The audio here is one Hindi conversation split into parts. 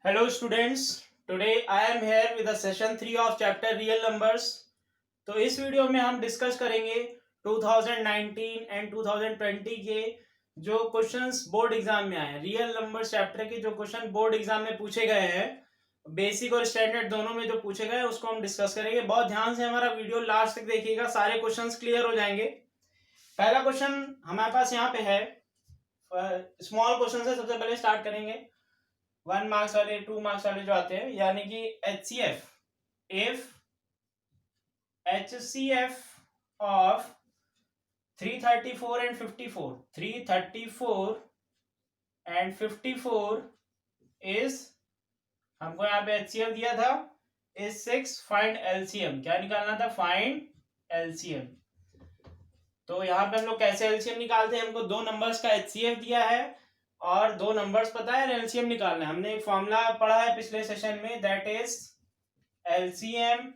Hello students, today I am here with the session 3 of chapter real numbers. तो इस वीडियो में हम डिस्कस करेंगे 2019 एंड 2020 के जो क्वेश्चंस बोर्ड एग्जाम में आए रियल नंबर्स चैप्टर के जो क्वेश्चन बोर्ड एग्जाम में पूछे गए हैं बेसिक और स्टैंडर्ड दोनों में जो पूछे गए उसको हम डिस्कस करेंगे। बहुत ध्यान से हमारा वीडियो लास्ट तक देखिएगा, सारे क्वेश्चंस क्लियर हो जाएंगे। पहला क्वेश्चन हमारे पास यहाँ पे है, स्मॉल क्वेश्चन से सबसे पहले स्टार्ट करेंगे। 1 मार्क्स वाले 2 मार्क्स वाले जो आते हैं, यानी कि HCF if HCF of 334 and 54 334 and 54 is, हमको यहाँ पे HCF दिया था इज 6, फाइंड LCM। क्या निकालना था? Find LCM। तो यहाँ पे हम लोग कैसे LCM निकालते हैं? हमको दो नंबर्स का HCF दिया है और दो नंबर्स पता है, एलसीएम निकालना है। हमने एक फॉर्मूला पढ़ा है पिछले सेशन में, that is LCM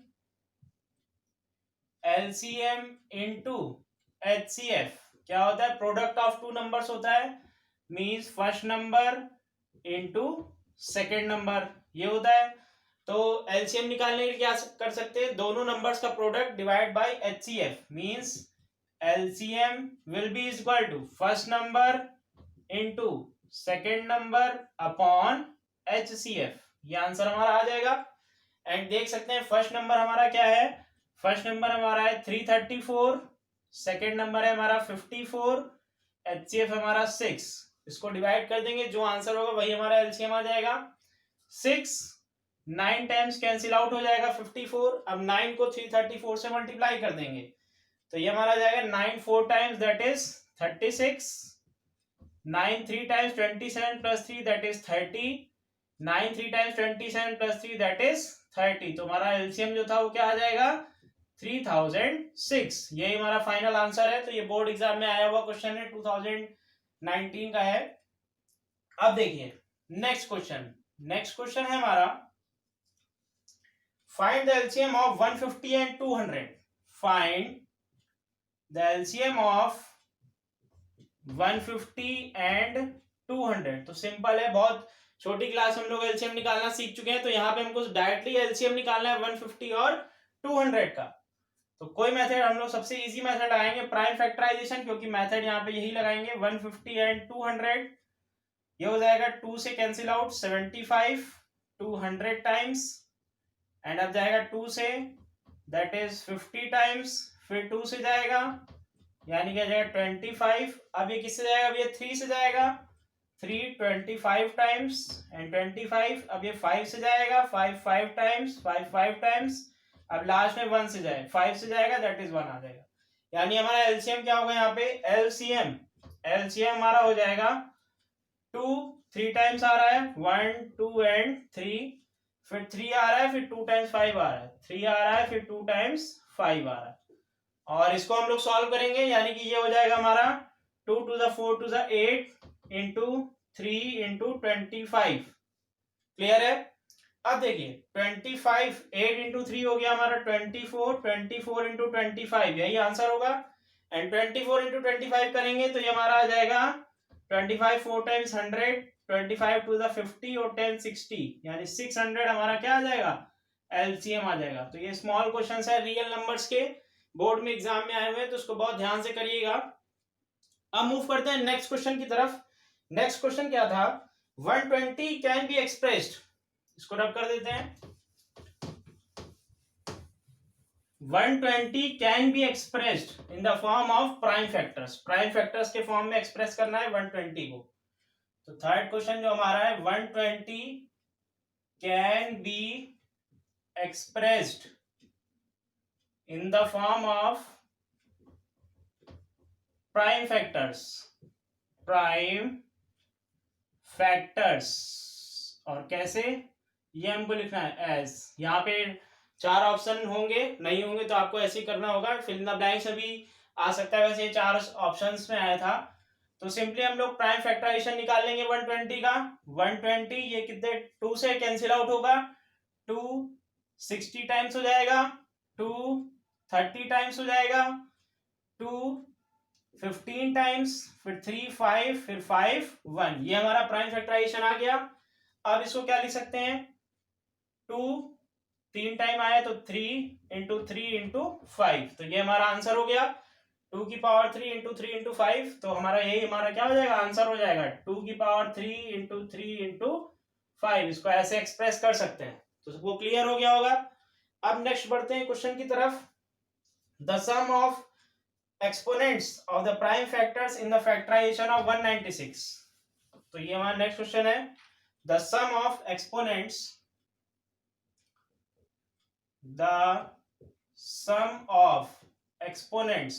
into HCF. क्या होता है? प्रोडक्ट ऑफ टू नंबर्स होता है, means first number into second number, ये होता है। तो एलसीएम निकालने के लिए क्या कर सकते हैं? दोनों नंबर्स का product divide by HCF, means LCM will be equal to first number into second number upon HCF। ये आंसर हमारा आ जाएगा। एंड देख सकते हैं फर्स्ट नंबर हमारा क्या है? फर्स्ट नंबर हमारा है 334, सेकेंड नंबर है हमारा 54, HCF हमारा 6। इसको डिवाइड कर देंगे, जो आंसर होगा वही हमारा LCM आ जाएगा। 6 9 टाइम्स कैंसिल आउट हो जाएगा 54। अब 9 को 334 से मल्टीप्लाई कर देंगे तो ये हमारा आ जाएगा 9 4 times, that is 36। 9 3 times 27 plus 3 that is 30। 9 3 times 27 plus 3 that is 30। तो हमारा एलसीएम जो था वो क्या आ जाएगा? 3006। यही हमारा फाइनल आंसर है। तो ये बोर्ड एग्जाम में आया हुआ क्वेश्चन है, 2019 का है। अब देखिए नेक्स्ट क्वेश्चन है हमारा, find the LCM of 150 and 200। Find the LCM of 150 and 200। तो सिंपल है, बहुत छोटी क्लास हम लोग एलसीएम निकालना सीख चुके हैं। तो यहाँ पे हमको डायरेक्टली एलसीएम निकालना है 150 और 200 का। तो कोई मेथड हम लोग सबसे इजी मेथड आएंगे, प्राइम फैक्टराइजेशन, क्योंकि मेथड यहाँ पे यही लगाएंगे। 150 एंड 200, ये हो जाएगा 2 से कैंसिल आउट 75 200 टाइम्स, एंड अब जाएगा 2 से, दैट इज 50 टाइम्स, फिर 2 से जाएगा यानी क्या जाएगा 25। अब ये किससे जाएगा? अब ये 3 से जाएगा, 3 25 टाइम्स एंड 25। अब ये 5 से जाएगा, 5 5 टाइम्स, 5 5 टाइम्स। अब लास्ट में 1 से जाएगा, 5 से जाएगा, दैट इज 1 आ जाएगा। यानी हमारा एलसीएम क्या होगा यहाँ पे? एलसीएम हमारा हो जाएगा 2 3 टाइम्स आ रहा है, 1 2 एंड 3, फिर 3 आ रहा है, फिर 2 टाइम्स 5 आ रहा है, 3 आ रहा है, फिर 2 टाइम्स 5 आ रहा है। और इसको हम लोग सॉल्व करेंगे, यानी कि ये हो जाएगा हमारा 2 to the 4 to the 8 into 3 into 25। Clear है? अब देखिए 25, 8 इंटू 3 हो गया हमारा 24, 24 इंटू 25, यही आंसर होगा। एंड 24 इंटू 25 करेंगे तो ये हमारा आ जाएगा 25 4 टाइम्स 100, 25 टू द 50 और 10 60, यानी 600 हमारा क्या आ जाएगा? एलसीएम आ जाएगा। तो ये स्मॉल क्वेश्चन है रियल नंबर्स के, बोर्ड में एग्जाम में आए हुए हैं, तो उसको बहुत ध्यान से करिएगा। अब मूव करते हैं नेक्स्ट क्वेश्चन की तरफ। नेक्स्ट क्वेश्चन क्या था? 120 कैन बी एक्सप्रेस्ड, इसको रब कर देते हैं। 120 can be expressed in the form of prime factors. Prime factors के फॉर्म में एक्सप्रेस करना है 120 को। तो थर्ड क्वेश्चन जो हमारा है, 120 can be expressed in the form of prime factors और कैसे? ये हमको लिखना है एज। यहाँ पे 4 ऑप्शन होंगे, नहीं होंगे तो आपको ऐसे ही करना होगा, फिल इन द ब्लैंक्स में भी आ सकता है। वैसे 4 ऑप्शंस में आया था। तो सिंपली हम लोग प्राइम फैक्टराइजेशन निकाल लेंगे 120 का। 120 ये कितने 2 से कैंसिल आउट होगा, 2 60 टाइम्स हो जाएगा, 2 30 टाइम्स हो जाएगा, 2 15 टाइम्स, फिर 3 5, फिर 5 1। ये हमारा प्राइम फैक्टराइजेशन आ गया। अब इसको क्या लिख सकते हैं, 2 3 टाइम आया तो 3 × 3 × 5, तो ये हमारा आंसर हो गया 2 की पावर 3 × 3 × 5। तो हमारा यही हमारा क्या हो जाएगा, आंसर हो जाएगा 2 की पावर 3 × 3 × 5। इसको ऐसे एक्सप्रेस कर सकते हैं। तो सबको क्लियर हो गया होगा। अब नेक्स्ट बढ़ते हैं क्वेश्चन की तरफ। The sum of exponents of the prime factors in the factorisation of 196। तो ये हमारा नेक्स्ट क्वेश्चन है। The sum of exponents, the sum of exponents,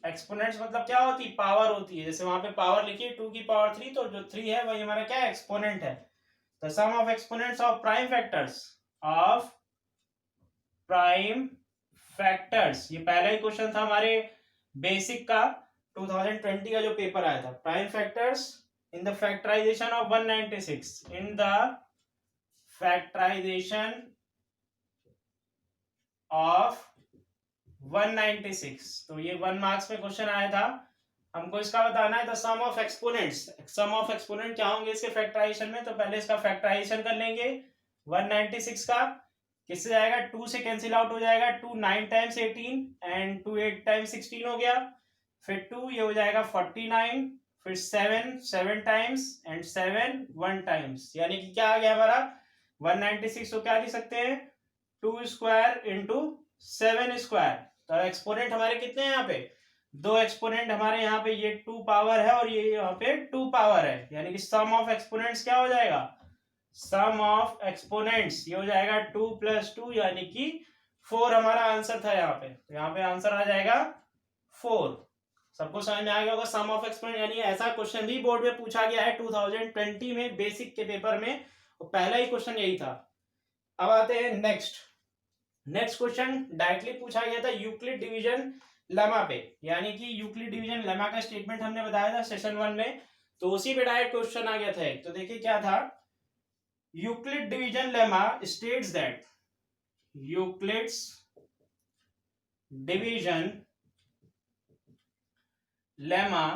exponents मतलब क्या होती है, पावर होती है। जैसे वहां पे पावर लिखिए 2 की पावर 3, तो जो 3 है वही हमारा क्या है, एक्सपोनेंट है। The sum of exponents of prime factors, of prime factors, ये पहला ही क्वेश्चन था हमारे बेसिक का 2020 का जो पेपर आया था। Prime factors in the factorisation of 196, in the factorisation of 196। तो ये 1 मार्क्स में क्वेश्चन आया था। हमको इसका बताना है the sum of exponents. Sum of exponent क्या होंगे इसके फैक्टराइजेशन में, तो पहले इसका फैक्टराइजेशन कर लेंगे 196 का। किससे जाएगा, 2 से कैंसिल आउट हो जाएगा, 2 9 टाइम्स 18 एंड 2 8 टाइम्स 16 हो गया। फिर 2 ये हो जाएगा 49, फिर 7 7 टाइम्स एंड 7 1 टाइम्स, यानी कि क्या आ गया हमारा 196 को क्या लिख सकते हैं, 2 स्क्वायर इंटू 7 स्क्वायर। तो एक्सपोनेंट हमारे कितने हैं यहाँ पे, 2 एक्सपोनेंट हमारे यहाँ पे, ये 2 पावर है और ये यहाँ पे 2 पावर है, यानी कि सम ऑफ एक्सपोनेंट्स क्या हो जाएगा, सम ऑफ एक्सपोनेंट्स ये हो जाएगा 2 + 2 यानी कि 4 हमारा आंसर था यहाँ पे। तो यहाँ पे आंसर आ जाएगा 4। सबको समझ में आ गया होगा सम ऑफ एक्सपोनेंट, यानी ऐसा क्वेश्चन भी बोर्ड में पूछा गया है 2020 में बेसिक के पेपर में, और पहला ही क्वेश्चन यही था। अब आते हैं नेक्स्ट क्वेश्चन डायरेक्टली पूछा गया था यूक्लिड डिवीजन लेमा पे, यानी कि यूक्लिड डिवीजन लेमा का स्टेटमेंट हमने बताया था सेशन 1 में, तो उसी पे डायरेक्ट क्वेश्चन आ गया था। तो देखिए क्या था, Euclid division lemma states that, Euclid's division lemma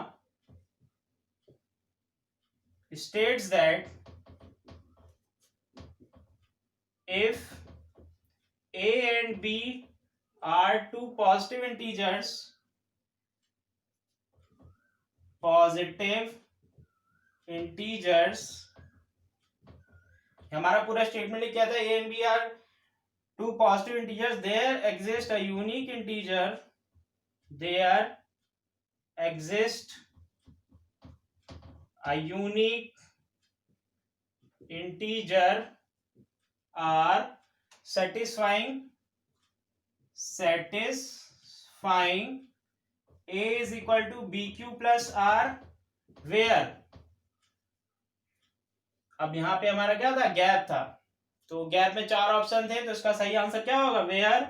states that if a and b are two positive integers, हमारा पूरा स्टेटमेंट लिख क्या था, a and b are two positive integers, there exists a unique integer, there exists a unique integer are satisfying a is equal to bq plus r where, अब यहां पे हमारा क्या था, गैप था, तो गैप में 4 ऑप्शन थे, तो इसका सही आंसर क्या होगा, where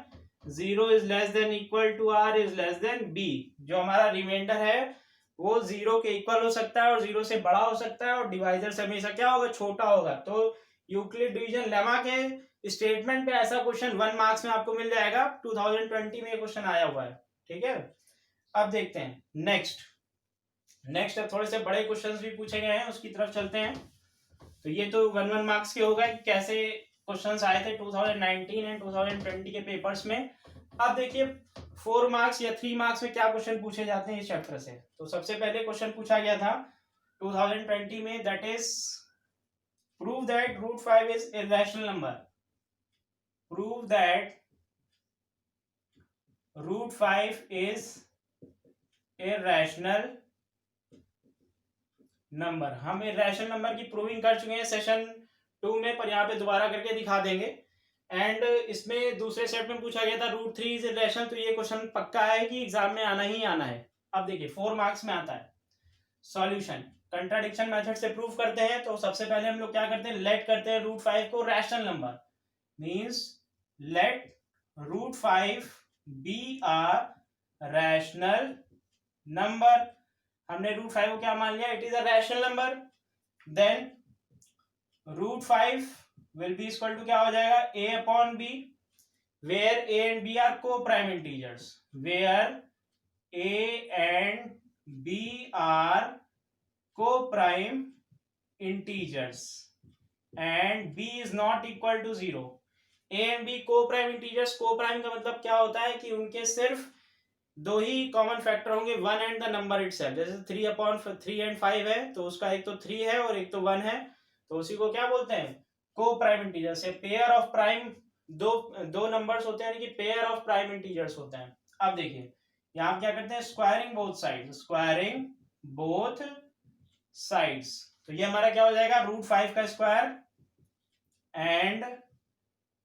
0 is less than equal to r is less than b। जो हमारा रिमाइंडर है वो 0 के इक्वल हो सकता है और 0 से बड़ा हो सकता है, और डिवाइजर से हमेशा क्या होगा, छोटा होगा। तो यूक्लिड डिवीजन लेमा के स्टेटमेंट पे ऐसा क्वेश्चन 1 मार्क्स में आपको मिल जाएगा, 2020 में क्वेश्चन आया हुआ है। ठीक है, अब देखते हैं नेक्स्ट अब थोड़े से बड़े क्वेश्चंस भी पूछे गए हैं, उसकी तरफ चलते हैं। तो ये तो 1 मार्क्स के हो गए, कैसे क्वेश्चंस आए थे 2019 एंड 2020 के पेपर्स में। अब देखिए 4 मार्क्स या 3 मार्क्स में क्या क्वेश्चन पूछे जाते हैं इस चैप्टर से। तो सबसे पहले क्वेश्चन पूछा गया था 2020 में, that is prove that √5 is irrational number. Prove that √5 is irrational number. हम इरेशनल नंबर की प्रूविंग कर चुके हैं सेशन 2 में, पर यहाँ पे दोबारा करके दिखा देंगे। एंड इसमें दूसरे सेट में पूछा गया था √3 इज इरेशनल, तो ये क्वेश्चन पक्का है कि एग्जाम में आना ही आना है। अब देखिए 4 मार्क्स में आता है। सॉल्यूशन कंट्राडिक्शन मेथड से प्रूव करते हैं। तो सबसे पहले हम लोग क्या करते हैं, लेट करते हैं √5 को rational number, means let √5 be a rational number. हमने √5 को क्या मान लिया, it is a rational number. Then √5 will be equal to क्या हो जाएगा, a/b, where a and b are coprime integers, where a and b are coprime integers. and b is not equal to 0. a and b को प्राइम इंटीजर्स, को प्राइम का मतलब क्या होता है कि उनके सिर्फ दो ही कॉमन फैक्टर होंगे, 1 एंड द नंबर इटसेल्फ। जैसे 3/3 एंड 5 है तो उसका एक तो 3 है और एक तो 1 है, तो उसी को क्या बोलते हैं, को prime integers. Pair of prime, दो नंबर्स होते हैं, यानी कि पेयर ऑफ प्राइम इंटीजर्स होते हैं। अब देखिए यहाँ क्या करते हैं, squaring both sides, squaring both sides. तो ये हमारा क्या हो जाएगा, √5 का स्क्वायर एंड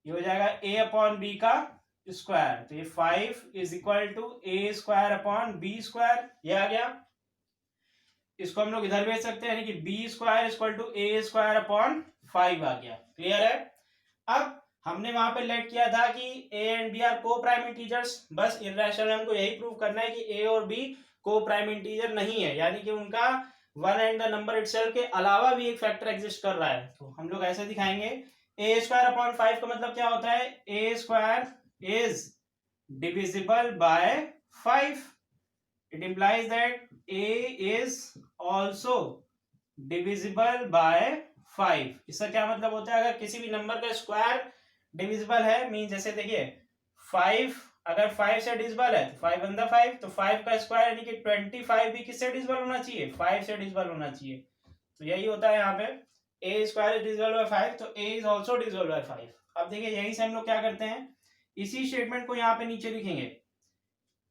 ये हो जाएगा a/b का स्क्वायर। तो ये 5 इज इक्वल टू a²/b², ये आ गया। इसको हम लोग इधर भेज सकते हैं, यानी कि b² इक्वल टू a²/5 आ गया। क्लियर है। अब हमने वहां पे लेट किया था कि a and b are coprime integers, बस इर्रेशनल हमको यही प्रूव करना है कि a और b को प्राइम इंटीजर नहीं है, यानी कि उनका 1 एंड द नंबर इटसेल्फ के अलावा भी एक फैक्टर एग्जिस्ट कर रहा है। तो हम लोग ऐसे दिखाएंगे, a²/5 का मतलब क्या होता है, a² is divisible by 5. It implies that a is also divisible by 5. इसका क्या मतलब होता है, अगर किसी भी नंबर का स्क्वायर डिविजिबल है, मीन जैसे देखिए 5 अगर 5 से डिविजिबल है तो 5 × 5, तो 5 का स्क्वायर यानी कि 25 भी किससे डिविजिबल होना चाहिए, 5 से डिविजिबल होना चाहिए। तो यही होता है यहाँ पे, a² is divisible by 5, तो a is also divisible by 5। अब देखिए यही से हम लोग क्या करते हैं, इसी स्टेटमेंट को यहाँ पे नीचे लिखेंगे,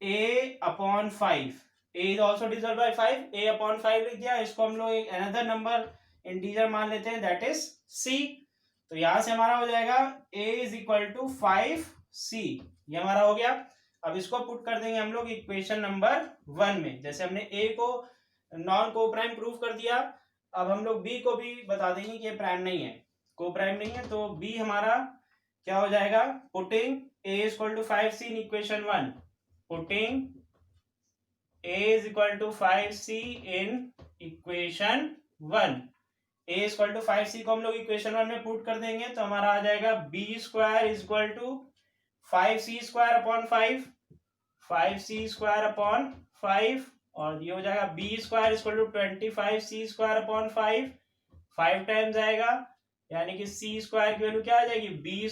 a/5, a is also divisible by 5, a/5 लिख दिया। इसको हम लोग एक अनदर नंबर इंटीजर मान लेते हैं, दैट इज c। तो यहां से हमारा हो जाएगा a is equal to 5c, ये हमारा हो गया। अब इसको पुट कर देंगे हम लोग इक्वेशन नंबर 1 में। जैसे हमने a को नॉन को प्राइम प्रूव कर दिया, अब हम लोग b को भी बता देंगे कि ये प्राइम नहीं है, को प्राइम नहीं है। तो b हमारा क्या हो जाएगा, putting a is equal to 5c in equation 1, putting a is equal to 5c in equation 1, a is equal to 5c को हम लोग इक्वेशन 1 में पुट कर देंगे, तो हमारा आ जाएगा b² is equal to 5c² 5c² और ये हो जाएगा b² is equal to 25c² 5 times आएगा, यानी कि c² की वैल्यू क्या आ जाएगी, b²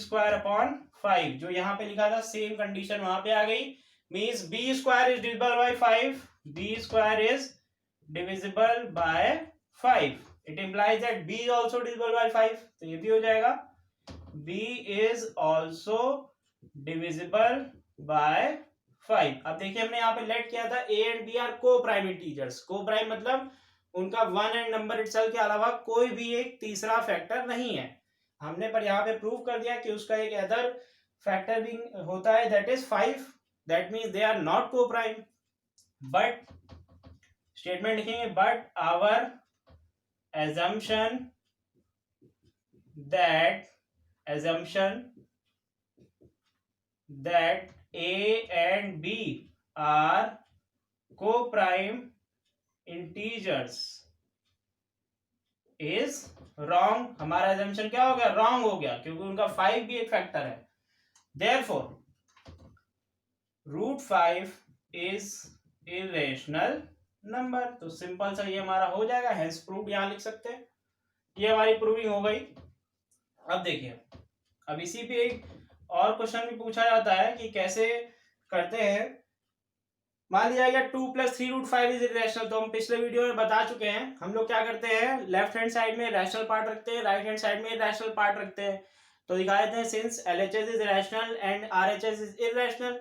5। जो यहाँ पे लिखा था सेम कंडीशन वहां पे आ गई, means b² is divisible by 5, b² is divisible by 5। It implies that b is also divisible by 5, तो ये भी हो जाएगा b is also divisible by 5। अब देखिए हमने यहाँ पे लेट किया था a and b are coprime integers, को प्राइम मतलब उनका 1 एंड नंबर इटसेल्फ के अलावा कोई भी एक तीसरा फैक्टर नहीं है। हमने पर यहाँ पे प्रूव कर दिया कि उसका एक अदर फैक्टर भी होता है, that is 5, that means they are not coprime. But statement लिखेंगे, but our assumption that a and b are co-prime integers is wrong। हमारा assumption क्या हो गया, wrong हो गया, क्योंकि उनका 5 भी एक फैक्टर है। therefore √5 is irrational number. तो सिंपल सा ये हमारा हो जाएगा, हेंस प्रूव यहां लिख सकते हैं। ये हमारी प्रूविंग हो गई। अब देखिए, अब इसी पे एक और क्वेश्चन भी पूछा जाता है कि कैसे करते हैं। मान लिया गया 2 + 3√5 इज इरेशनल। तो हम पिछले वीडियो में बता चुके हैं, हम लोग क्या करते हैं, लेफ्ट हैंड साइड में रैशनल पार्ट रखते हैं, राइट हैंड साइड में रैशनल पार्ट रखते हैं। तो दिखा देते हैं, since LHS is rational and RHS is irrational,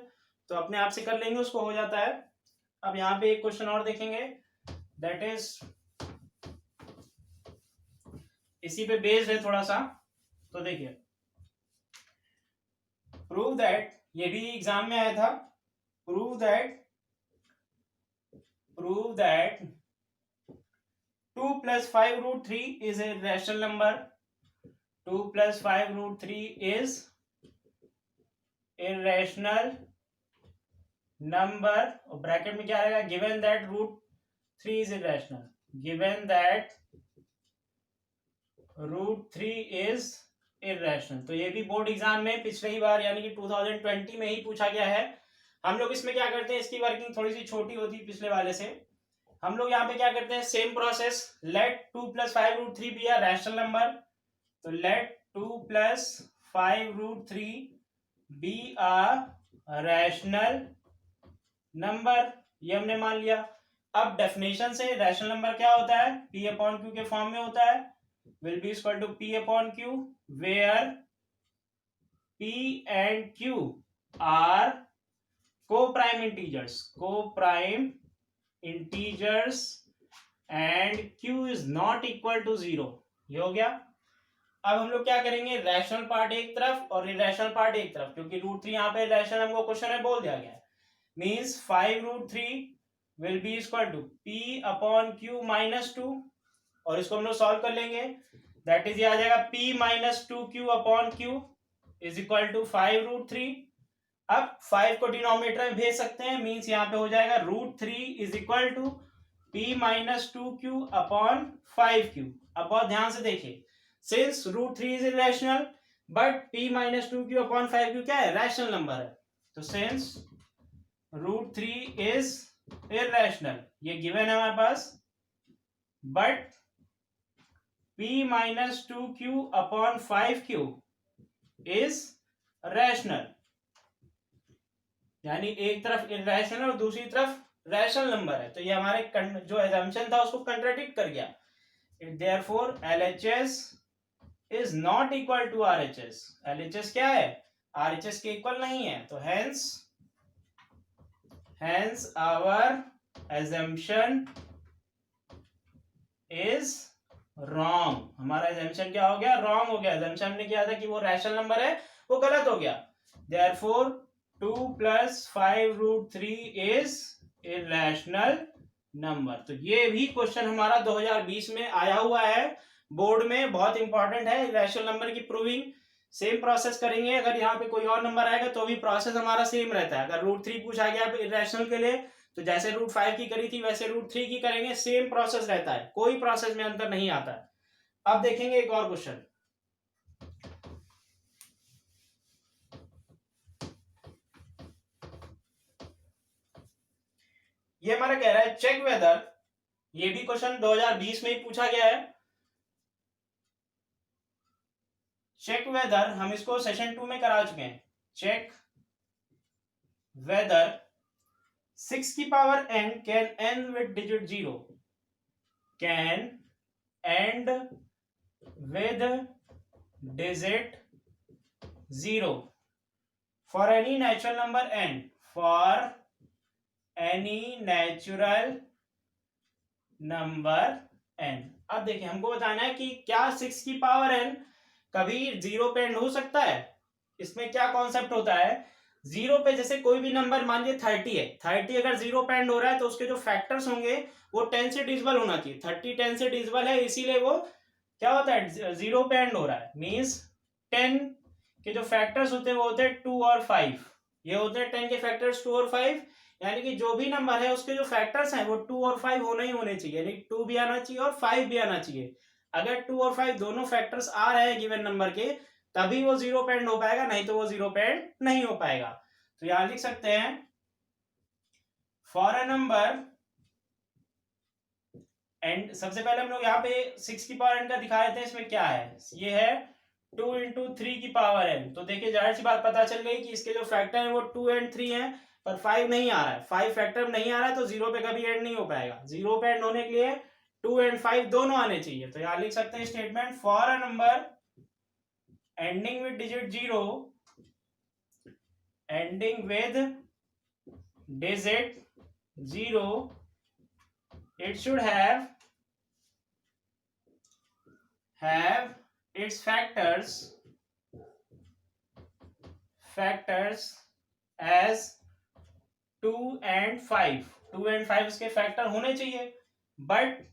तो अपने आप से कर लेंगे, उसको हो जाता है। अब यहाँ पे एक क्वेश्चन और देखेंगे, दैट इज इसी पे बेस्ड है थोड़ा सा। तो देखिए, प्रूव दैट, ये भी एग्जाम में आया था, prove that 2 + 5√3 is a rational number। 2 + 5√3 is irrational number। और ब्रैकेट में क्या रहेगा, given that √3 is irrational, given that √3 is irrational। तो ये भी बोर्ड एग्जाम में पिछले ही बार यानी कि 2020 में ही पूछा गया है। हम लोग इसमें क्या करते हैं, इसकी वर्किंग थोड़ी सी छोटी होती है पिछले वाले से। हम लोग यहाँ पे क्या करते हैं, same process, let 2 + 5√3 be a rational number. तो let 2 + 5√3 be a rational number, ये हमने मान लिया। अब डेफिनेशन से रैशनल नंबर क्या होता है, P अपॉन Q के फॉर्म में होता है, will be equal to P upon Q where P and Q are coprime integers and Q is not equal to 0। ये हो गया। अब हम लोग क्या करेंगे, रैशनल पार्ट एक तरफ और इरेशनल पार्ट एक तरफ, क्योंकि √3 यहाँ पे रैशनल हमको क्वेश्चन में बोल दिया गया है। Means 5√3 will be equal to P upon Q -2, और इसको हम लोग सॉल्व कर लेंगे। दैट इज ये आ जाएगा P - 2Q upon Q is equal to 5√3। अब 5 को डिनोमिनेटर में भेज सकते हैं, मीन्स यहाँ पे हो जाएगा √3 is equal to P - 2Q upon 5Q। अब बहुत ध्यान से देखिए, since √3 is irrational but P - 2Q upon 5Q क्या है, रैशनल नंबर है। तो सिंस √3 इज इरेशनल, ये गिवन है हमारे पास, but P - 2Q upon 5Q is rational, यानी एक तरफ इरेशनल और दूसरी तरफ रैशनल नंबर है। तो ये हमारे जो assumption था उसको कंट्राडिक्ट कर गया। Therefore LHS is not equal to RHS। LHS क्या है, RHS के इक्वल नहीं है। तो hence our assumption is wrong। हमारा assumption क्या हो गया, wrong हो गया। assumption हमने किया था कि वो रैशनल नंबर है, वो गलत हो गया। Therefore 2 + 5√3 is irrational number. तो ये भी क्वेश्चन हमारा 2020 में आया हुआ है बोर्ड में, बहुत इंपॉर्टेंट है। इरेशनल नंबर की प्रूविंग सेम प्रोसेस करेंगे, अगर यहाँ पे कोई और नंबर आएगा तो भी प्रोसेस हमारा सेम रहता है। अगर √3 पूछा गया इरेशनल के लिए तो जैसे √5 की करी थी वैसे √3 की करेंगे, सेम प्रोसेस रहता है, कोई प्रोसेस में अंतर नहीं आता है। अब देखेंगे एक और क्वेश्चन। ये हमारा कह रहा है चेक वेदर, ये भी क्वेश्चन 2020 में ही पूछा गया है। चेक वेदर, हम इसको सेशन 2 में करा चुके हैं। चेक वेदर 6 की power n can end with digit 0, can end with digit 0 for any natural number n, for any natural number n। अब देखिए हमको बताना है कि क्या 6 की पावर n कभी 0 पे एंड हो सकता है। इसमें क्या कॉन्सेप्ट होता है, 0 पे जैसे कोई भी नंबर मान लीजिए 30 है, 30 अगर 0 पे एंड हो रहा है तो उसके जो फैक्टर्स होंगे वो 10 से डिविजिबल होना चाहिए। 30 10 से डिविजिबल है, इसीलिए वो क्या होता है 0 पे एंड हो रहा है। मींस 10 के जो फैक्टर्स होते हैं वो होते हैं 2 और 5, ये होते हैं 10 के फैक्टर्स 2 और 5, यानी कि जो भी नंबर है उसके जो फैक्टर्स हैं वो 2 और 5 होने ही होने चाहिए, यानी 2 भी आना चाहिए और 5 भी आना चाहिए। अगर 2 और 5 दोनों फैक्टर्स आ रहे हैं गिवन नंबर के, तभी वो 0 पे एंड हो पाएगा, नहीं तो वो 0 पे एंड नहीं हो पाएगा। तो यहां लिख सकते हैं फॉर अ नंबर एंड, सबसे पहले हम लोग यहाँ पे 6 की पावर n का दिखा देते हैं। इसमें क्या है, ये है 2 × 3 की पावर n। तो देखिए जाहिर सी बात पता चल गई कि इसके जो फैक्टर है वो 2 और 3 है, पर 5 नहीं आ रहा है। 5 फैक्टर नहीं आ रहा है तो 0 पे कभी एंड नहीं हो पाएगा। 0 पे एंड होने के लिए 2 और 5 दोनों आने चाहिए। तो यहाँ लिख सकते हैं statement for a number ending with digit 0, ending with digit 0, it should have its factors as 2 and 5। 2 and 5 इसके फैक्टर होने चाहिए, बट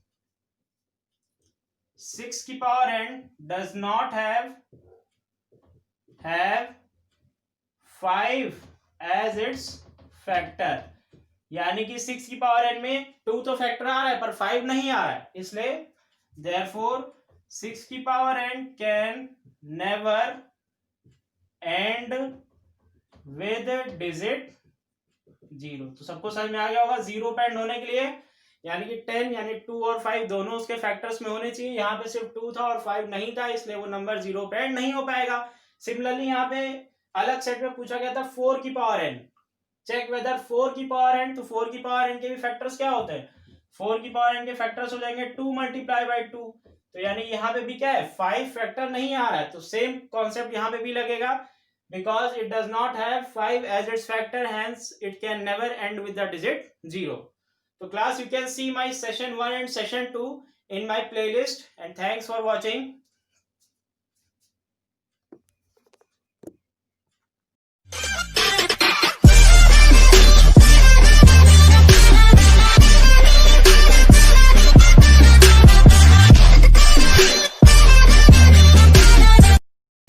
6 की power n does not have 5 as its factor, यानी कि 6 की पावर n में 2 तो फैक्टर आ रहा है पर 5 नहीं आ रहा है, इसलिए therefore 6 की power n can never and with digit 0। तो सबको समझ में आ गया होगा, 0 पे एंड होने के लिए यानी कि 10 यानी 2 और 5 दोनों उसके फैक्टर्स में होने चाहिए। यहाँ पे सिर्फ 2 था और 5 नहीं था, इसलिए वो नंबर 0 पे ऐड नहीं हो पाएगा। सिमिलरली यहाँ पे अलग सेट में पूछा गया था 4 की पावर n, चेक वेदर 4 की पावर n, तो 4 की पावर n के भी फैक्टर्स क्या होते हैं, 4 की पावर n के फैक्टर्स हो जाएंगे 2 मल्टीप्लाई बाई 2, तो यानी यहाँ पे भी क्या है 5 फैक्टर नहीं आ रहा है, तो सेम कॉन्सेप्ट यहाँ पे भी लगेगा, because it does not have 5 as its factor, hence it can never end with the digit 0. So class, you can see my session 1 and session 2 in my playlist, and thanks for watching.